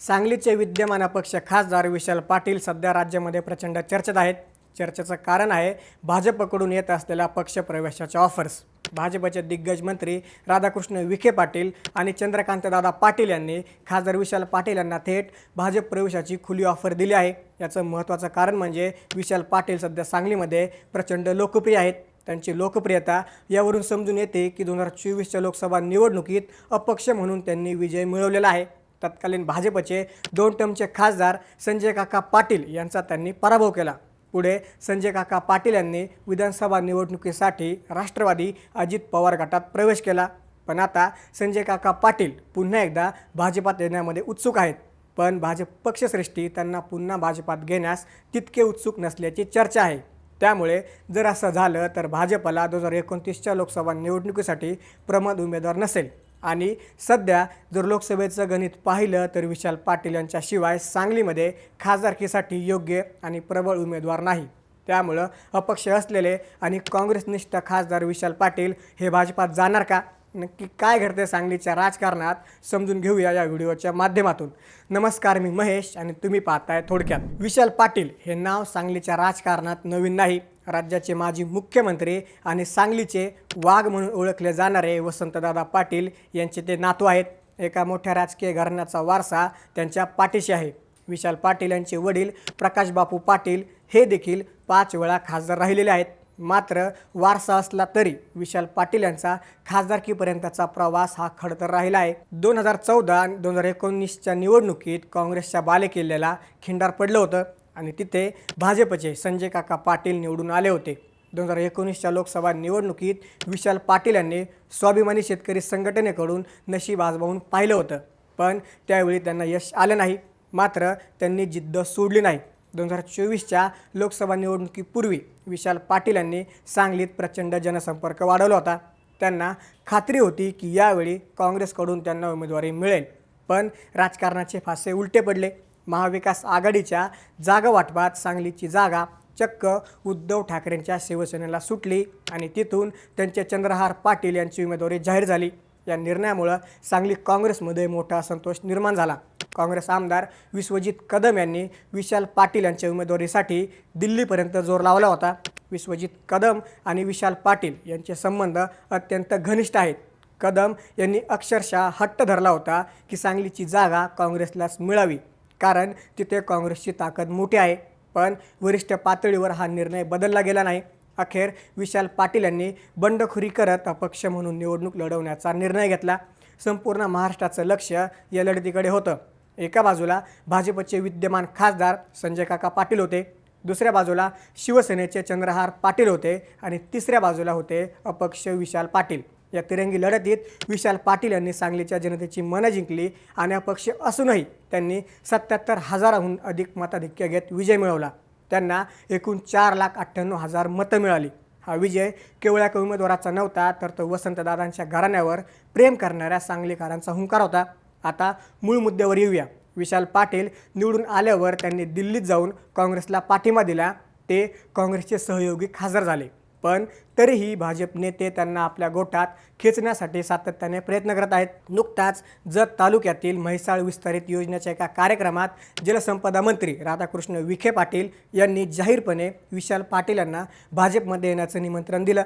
सांगलीचे विद्यमान अपक्ष खासदार विशाल पाटील सध्या राज्यामध्ये प्रचंड चर्चेत आहेत। चर्चेचं कारण आहे भाजपकडून येत असलेल्या पक्ष प्रवेशाच्या ऑफर्स। भाजपचे दिग्गज मंत्री राधाकृष्ण विखे पाटील आणि चंद्रकांतदादा पाटील यांनी खासदार विशाल पाटील यांना थेट भाजप प्रवेशाची खुली ऑफर दिली आहे। याचं महत्त्वाचं कारण म्हणजे विशाल पाटील सध्या सांगलीमध्ये प्रचंड लोकप्रिय आहेत। त्यांची लोकप्रियता यावरून समजून येते की 2024च्या लोकसभा निवडणुकीत अपक्ष म्हणून त्यांनी विजय मिळवलेला आहे। तत्कालीन भाजपचे 2 टर्मचे खासदार संजय काका पाटील यांचा त्यांनी पराभव केला। पुढे संजय काका पाटील यांनी विधानसभा निवडणुकीसाठी राष्ट्रवादी अजित पवार गटात प्रवेश केला। पण आता संजय काका पाटील पुन्हा एकदा भाजपात येण्यामध्ये उत्सुक आहेत। पण भाजप पक्षश्रेष्ठी त्यांना पुन्हा भाजपात घेण्यास तितके उत्सुक नसल्याची चर्चा आहे। त्यामुळे जर असं झालं तर भाजपला 2029च्या लोकसभा निवडणुकीसाठी प्रमुख उमेदवार नसेल आणि सध्या जर लोकसभेचं गणित पाहिलं तर विशाल पाटील यांच्याशिवाय सांगलीमध्ये खासदारकीसाठी योग्य आणि प्रबळ उमेदवार नाही। त्यामुळं अपक्ष असलेले आणि काँग्रेसनिष्ठ खासदार विशाल पाटील हे भाजपात जाणार का? नक्की काय घडते सांगलीच्या राजकारणात समजून घेऊया या व्हिडिओच्या माध्यमातून। नमस्कार, मी महेश आणि तुम्ही पाहताय थोडक्यात। विशाल पाटील हे नाव सांगलीच्या राजकारणात नवीन नाही। राज्याचे माजी मुख्यमंत्री आणि सांगलीचे वाघ म्हणून ओळखले जाणारे वसंतदादा पाटील यांचे ते नातू आहेत। एका मोठ्या राजकीय घराण्याचा वारसा त्यांच्या पाठीशी आहे। विशाल पाटील यांचे वडील प्रकाश बापू पाटील हे देखील 5 वेळा खासदार राहिलेले आहेत। मात्र वारसा असला तरी विशाल पाटील यांचा खासदारकीपर्यंतचा प्रवास हा खडतर राहिला आहे। 2014 आणि 2019च्या निवडणुकीत काँग्रेसच्या बालेकिल्ल्याला खिंडार पडलं होतं आणि तिथे भाजपचे संजय काका पाटील निवडून आले होते। 2019च्या लोकसभा निवडणुकीत विशाल पाटील यांनी स्वाभिमानी शेतकरी संघटनेकडून नशीब आजमावून पाहिलं होतं, पण त्यावेळी त्यांना यश आलं नाही। मात्र त्यांनी जिद्द सोडली नाही। 2024च्या लोकसभा निवडणुकीपूर्वी विशाल पाटील यांनी सांगलीत प्रचंड जनसंपर्क वाढवला होता। त्यांना खात्री होती की यावेळी काँग्रेसकडून त्यांना उमेदवारी मिळेल, पण राजकारणाचे फासे उलटे पडले। महाविकास आघाडीच्या जागा वाटपात सांगलीची जागा चक्क उद्धव ठाकरेंच्या शिवसेनेला सुटली आणि तिथून त्यांचे चंद्रहार पाटील यांची उमेदवारी जाहीर झाली। या निर्णयामुळे सांगली काँग्रेसमध्ये मोठा असंतोष निर्माण झाला। काँग्रेस आमदार विश्वजित कदम यांनी विशाल पाटील यांच्या उमेदवारीसाठी दिल्लीपर्यंत जोर लावला होता। विश्वजित कदम आणि विशाल पाटील यांचे संबंध अत्यंत घनिष्ठ आहेत। कदम यांनी अक्षरशः हट्ट धरला होता की सांगलीची जागा काँग्रेसलाच मिळावी, कारण तिथे काँग्रेसची ताकद मोठी आहे। पण वरिष्ठ पातळीवर हा निर्णय बदलला गेला नाही। अखेर विशाल पाटील यांनी बंडखोरी करत अपक्ष म्हणून निवडणूक लढवण्याचा निर्णय घेतला। संपूर्ण महाराष्ट्राचं लक्ष या लढतीकडे होतं। एका बाजूला भाजपचे विद्यमान खासदार संजय काका पाटील होते, दुसऱ्या बाजूला शिवसेनेचे चंद्रहार पाटील होते आणि तिसऱ्या बाजूला होते अपक्ष विशाल पाटील। या तिरंगी लढतीत विशाल पाटील यांनी सांगलीच्या जनतेची मनं जिंकली आणि अपक्ष असूनही त्यांनी 77,000हून अधिक मताधिक्य घेत विजय मिळवला। त्यांना एकूण 4,98,000 मतं मिळाली। हा विजय केवळ एका उमेदवाराचा नव्हता, तर तो वसंतदादांच्या घराण्यावर प्रेम करणाऱ्या सांगलीकरांचा हुंकार होता। आता मूळ मुद्द्यावर येऊया। विशाल पाटील निवडून आल्यावर त्यांनी दिल्लीत जाऊन काँग्रेसला पाठिंबा दिला। ते काँग्रेसचे सहयोगी खासदार झाले, पण तरीही भाजप नेते त्यांना आपल्या गोटात खेचण्यासाठी सातत्याने प्रयत्न करत आहेत। नुकताच जत तालुक्यातील म्हैसाळ विस्तारित योजनेच्या एका कार्यक्रमात जलसंपदा मंत्री राधाकृष्ण विखे पाटील यांनी जाहीरपणे विशाल पाटील यांना भाजपमध्ये येण्याचं निमंत्रण दिलं।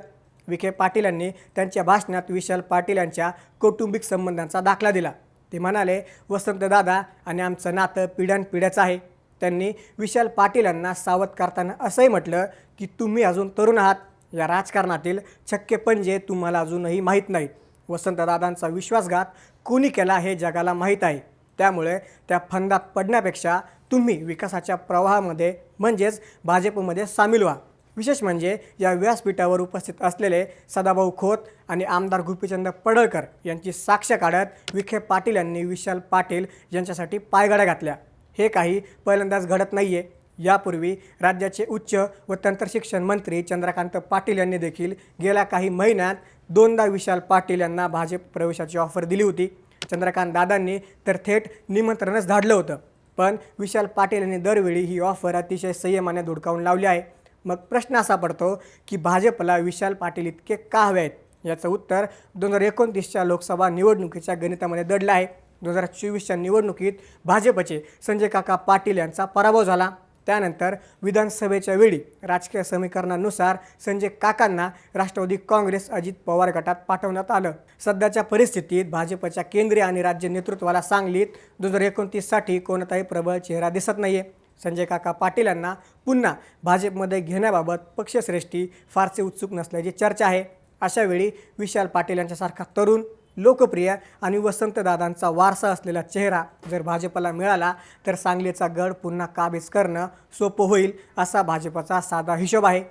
विखे पाटील यांनी त्यांच्या भाषणात विशाल पाटील यांच्या कौटुंबिक संबंधांचा दाखला दिला। ते म्हणाले, वसंतदादा आणि आमचं नातं पिढ्यानपिढ्याचं आहे। त्यांनी विशाल पाटील यांना सावध करताना असंही म्हटलं की तुम्ही अजून तरुण आहात, या राजकारणातील छक्के पंजे तुम्हाला अजूनही माहीत नाहीत। वसंतदादांचा विश्वासघात कोणी केला हे जगाला माहीत आहे। त्यामुळे त्या फंदात पडण्यापेक्षा तुम्ही विकासाच्या प्रवाहामध्ये म्हणजेच भाजपमध्ये सामील व्हा। विशेष म्हणजे या व्यासपीठावर उपस्थित असलेले सदाभाऊ खोत आणि आमदार गोपीचंद पडळकर यांची साक्ष काढत विखे पाटील यांनी विशाल पाटील यांच्यासाठी पायघड्या घातल्या। हे काही पहिल्यांदाच घडत नाहीये। यापूर्वी राज्याचे उच्च व तंत्रशिक्षण मंत्री चंद्रकांत पाटील यांनी देखील गेल्या काही महिन्यात 2दा विशाल पाटील यांना भाजप प्रवेशाची ऑफर दिली होती। चंद्रकांत दादांनी तर थेट निमंत्रणच धाडलं होतं, पण विशाल पाटील यांनी दरवेळी ही ऑफर अतिशय संयमाने धुडकावून लावली आहे। मग प्रश्न असा पडतो की भाजपला विशाल पाटील इतके का हवे आहेत? याचं उत्तर 2029च्या लोकसभा निवडणुकीच्या गणितामध्ये दडलं आहे। 2024च्या निवडणुकीत भाजपचे संजय काका पाटील यांचा पराभव झाला। त्यानंतर विधानसभेच्या वेळी राजकीय समीकरणानुसार संजय काकांना राष्ट्रवादी काँग्रेस अजित पवार गटात पाठवण्यात आलं। सध्याच्या परिस्थितीत भाजपच्या केंद्रीय आणि राज्य नेतृत्वाला सांगलीत 2029साठी कोणताही प्रबळ चेहरा दिसत नाहीये। संजय काका पाटील यांना पुन्हा भाजपमध्ये घेण्याबाबत पक्षश्रेष्ठी फारसे उत्सुक नसल्याची चर्चा आहे। अशा वेळी विशाल पाटील यांच्यासारखा तरुण, लोकप्रिय आणि वसंतदादांचा वारसा असलेला चेहरा जर भाजपला मिळाला तर सांगलीचा गड पुन्हा काबीज करणं सोपं होईल, असा भाजपचा साधा हिशोब आहे।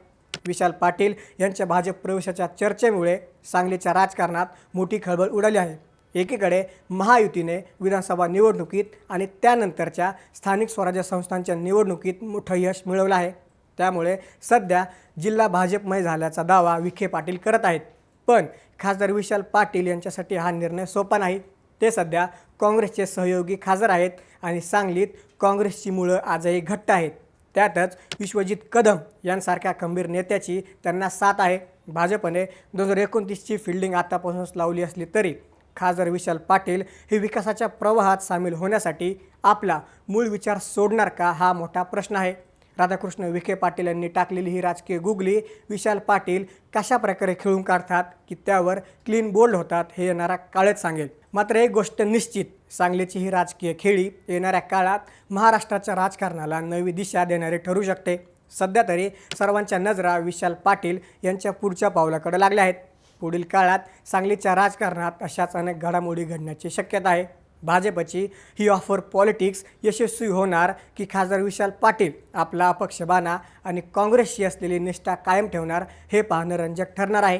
विशाल पाटील यांच्या भाजप प्रवेशाच्या चर्चेमुळे सांगलीच्या राजकारणात मोठी खळबळ उडाली आहे। एकीकडे महायुतीने विधानसभा निवडणुकीत आणि त्यानंतरच्या स्थानिक स्वराज्य संस्थांच्या निवडणुकीत मोठं यश मिळवलं आहे। त्यामुळे सध्या जिल्हा भाजपमय झाल्याचा दावा विखे पाटील करत आहेत। पण खासदार विशाल पाटील यांच्यासाठी हा निर्णय सोपा नाही। ते सध्या काँग्रेसचे सहयोगी खासदार आहेत आणि सांगलीत काँग्रेसची मुळं आजही घट्ट आहेत। त्यातच विश्वजित कदम यांसारख्या खंबीर नेत्याची त्यांना साथ आहे। भाजपने 2029ची फिल्डिंग आतापासूनच लावली असली तरी खासदार विशाल पाटील हे विकासाच्या प्रवाहात सामील होण्यासाठी आपला मूळ विचार सोडणार का, हा मोठा प्रश्न आहे। राधाकृष्ण विखे पाटील यांनी टाकलेली ही राजकीय गुगली विशाल पाटील कशा प्रकारे खेळून काढतात की त्यावर क्लीन बोल्ड होतात हे येणारा काळच सांगेल। मात्र एक गोष्ट निश्चित, सांगलीची ही राजकीय खेळी येणाऱ्या काळात महाराष्ट्राच्या राजकारणाला नवी दिशा देणारी ठरू शकते। सध्या तरी सर्वांच्या नजरा विशाल पाटील यांच्या पुढच्या पावलाकडे लागल्या आहेत। पुढील काळात सांगलीच्या राजकारणात अशाच अनेक घडामोडी घडण्याची शक्यता आहे। भाजपची ही ऑफर पॉलिटिक्स यशस्वी होणार की खासदार विशाल पाटील आपला अपक्ष बाणा आणि काँग्रेसशी असलेली निष्ठा कायम ठेवणार, हे पाहणं रंजक ठरणार आहे।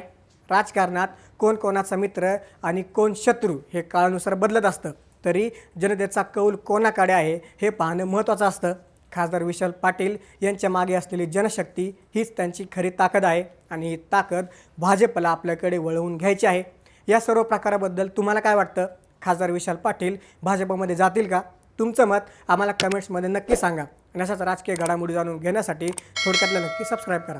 राजकारणात कोण कोणाचा मित्र आणि कोण शत्रू हे काळानुसार बदलत असतं, तरी जनतेचा कौल कोणाकडे आहे हे पाहणं महत्त्वाचं असतं। खासदार विशाल पाटील यांच्या मागे असलेली जनशक्ती हीच त्यांची खरी ताकद आहे आणि ही ताकद भाजपला आपल्याकडे वळवून घ्यायची आहे। या सर्व प्रकाराबद्दल तुम्हाला काय वाटतं? खासदार विशाल पाटील भाजपमध्ये जातील का? तुमचं मत आम्हाला कमेंट्समध्ये नक्की सांगा आणि अशाच राजकीय घडामोडी जाणून घेण्यासाठी थोडक्यातलं नक्की सबस्क्राईब करा।